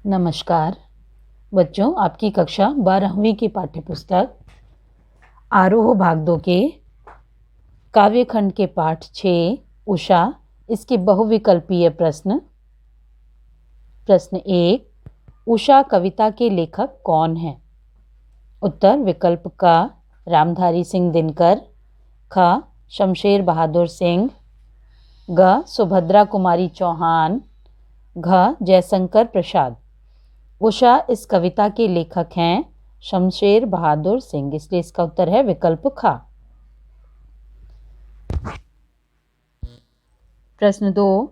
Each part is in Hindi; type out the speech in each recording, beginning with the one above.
नमस्कार बच्चों, आपकी कक्षा 12वीं की पाठ्यपुस्तक आरोह भाग 2 के काव्यखंड के पाठ 6 उषा, इसके बहुविकल्पीय प्रश्न। प्रश्न 1, उषा कविता के लेखक कौन हैं? उत्तर विकल्प का रामधारी सिंह दिनकर, ख शमशेर बहादुर सिंह, ग सुभद्रा कुमारी चौहान, घ जयशंकर प्रसाद। उषा इस कविता के लेखक हैं शमशेर बहादुर सिंह, इसलिए इसका उत्तर है विकल्प ख। प्रश्न 2,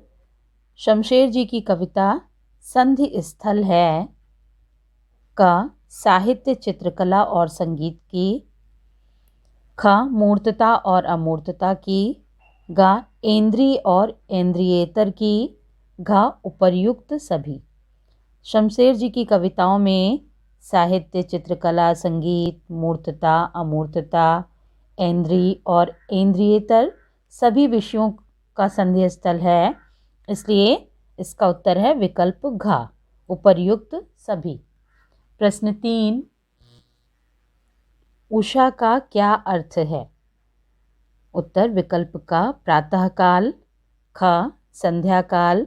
शमशेर जी की कविता संधि स्थल है? क साहित्य, चित्रकला और संगीत की, ख मूर्तता और अमूर्तता की, ग इंद्रिय और इंद्रियेतर की, घ उपर्युक्त सभी। शमशेर जी की कविताओं में साहित्य, चित्रकला, संगीत, मूर्तता, अमूर्तता, इंद्रिय और इंद्रियेतर सभी विषयों का संधि स्थल है, इसलिए इसका उत्तर है विकल्प घ, उपर्युक्त सभी। प्रश्न 3, उषा का क्या अर्थ है? उत्तर विकल्प का प्रातःकाल, ख संध्याकाल,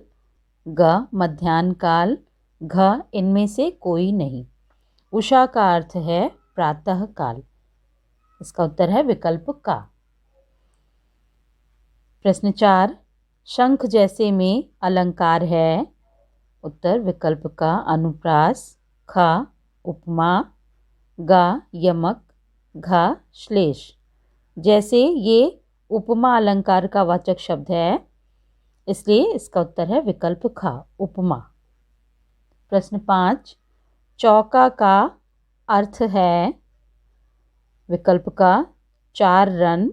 ग मध्याह्न काल, घ इनमें से कोई नहीं। उषा का अर्थ है प्रातः काल, इसका उत्तर है विकल्प का। प्रश्न 4, शंख जैसे में अलंकार है? उत्तर विकल्प का अनुप्रास, ख उपमा, ग यमक, घ श्लेष। जैसे ये उपमा अलंकार का वाचक शब्द है, इसलिए इसका उत्तर है विकल्प ख, उपमा। प्रश्न 5, चौका का अर्थ है? विकल्प का 4 रन,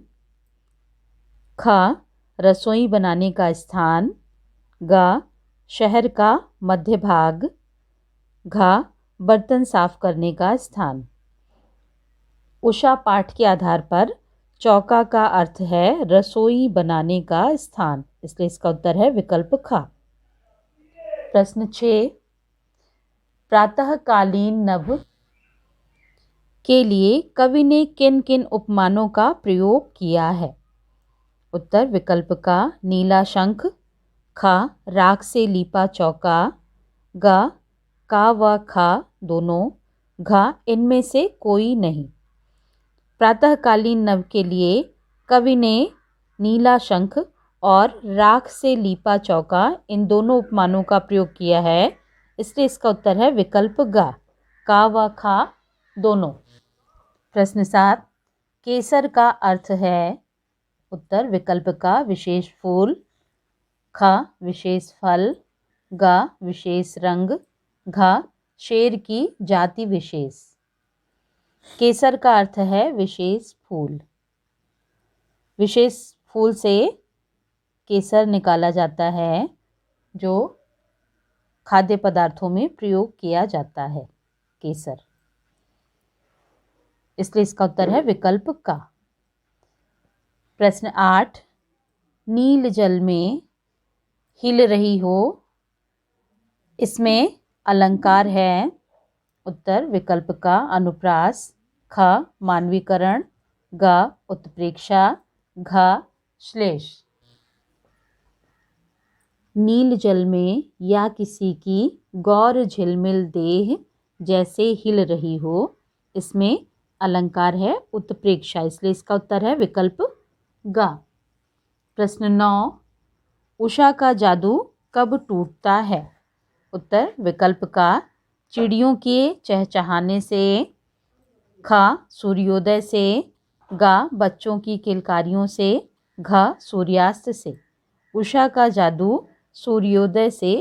ख रसोई बनाने का स्थान, ग शहर का मध्य भाग, घ बर्तन साफ करने का स्थान। उषा पाठ के आधार पर चौका का अर्थ है रसोई बनाने का स्थान, इसलिए इसका उत्तर है विकल्प ख। प्रश्न 6, प्रातःकालीन नभ के लिए कवि ने किन किन उपमानों का प्रयोग किया है? उत्तर विकल्प का नीला शंख, ख राख से लीपा चौका, ग का व ख दोनों, घ इनमें से कोई नहीं। प्रातःकालीन नभ के लिए कवि ने नीला शंख और राख से लीपा चौका इन दोनों उपमानों का प्रयोग किया है, इसलिए इसका उत्तर है विकल्प ग, का व ख दोनों। प्रश्न 7, केसर का अर्थ है? उत्तर विकल्प का विशेष फूल, ख विशेष फल, ग विशेष रंग, घ शेर की जाति विशेष। केसर का अर्थ है विशेष फूल। विशेष फूल से केसर निकाला जाता है, जो खाद्य पदार्थों में प्रयोग किया जाता है, केसर, इसलिए इसका उत्तर है विकल्प का। प्रश्न 8, नील जल में हिल रही हो, इसमें अलंकार है? उत्तर विकल्प का अनुप्रास, ख मानवीकरण, ग उत्प्रेक्षा, घ श्लेष। नील जल में या किसी की गौर झिलमिल देह जैसे हिल रही हो, इसमें अलंकार है उत्प्रेक्षा, इसलिए इसका उत्तर है विकल्प ग। प्रश्न 9, उषा का जादू कब टूटता है? उत्तर विकल्प का चिड़ियों के चहचहाने से, ख सूर्योदय से, ग बच्चों की किलकारियों से, घ सूर्यास्त से। उषा का जादू सूर्योदय से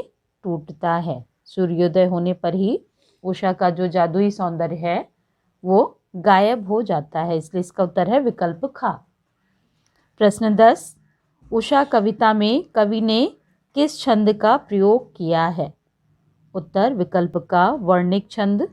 टूटता है। सूर्योदय होने पर ही उषा का जो जादुई सौंदर्य है वो गायब हो जाता है, इसलिए इसका उत्तर है विकल्प ख। प्रश्न 10, उषा कविता में कवि ने किस छंद का प्रयोग किया है? उत्तर विकल्प का वर्णिक छंद,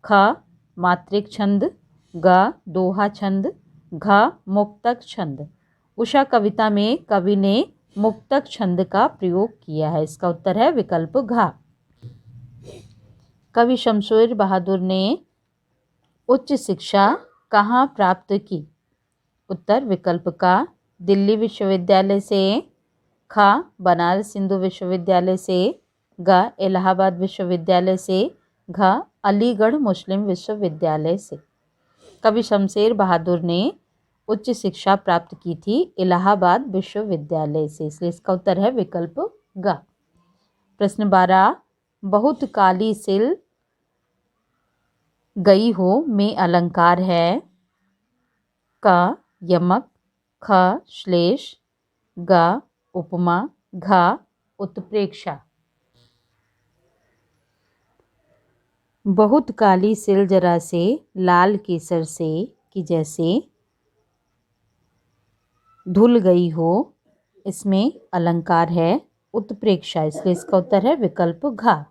ख मात्रिक छंद, ग दोहा छंद, घ मुक्तक छंद। उषा कविता में कवि ने मुक्तक छंद का प्रयोग किया है, इसका उत्तर है विकल्प घ। कवि शमशेर बहादुर ने उच्च शिक्षा कहाँ प्राप्त की? उत्तर विकल्प का दिल्ली विश्वविद्यालय से, ख बनारस हिंदू विश्वविद्यालय से, ग इलाहाबाद विश्वविद्यालय से, घ अलीगढ़ मुस्लिम विश्वविद्यालय से। कवि शमशेर बहादुर ने उच्च शिक्षा प्राप्त की थी इलाहाबाद विश्वविद्यालय से, इसलिए इसका उत्तर है विकल्प ग। प्रश्न 12, बहुत काली सिल गई हो में अलंकार है? क यमक, ख श्लेष, ग उपमा, घ उत्प्रेक्षा। बहुत काली सिल जरा से लाल केसर से कि जैसे धुल गई हो, इसमें अलंकार है उत्प्रेक्षा, इसलिए इसका उत्तर है विकल्प घ।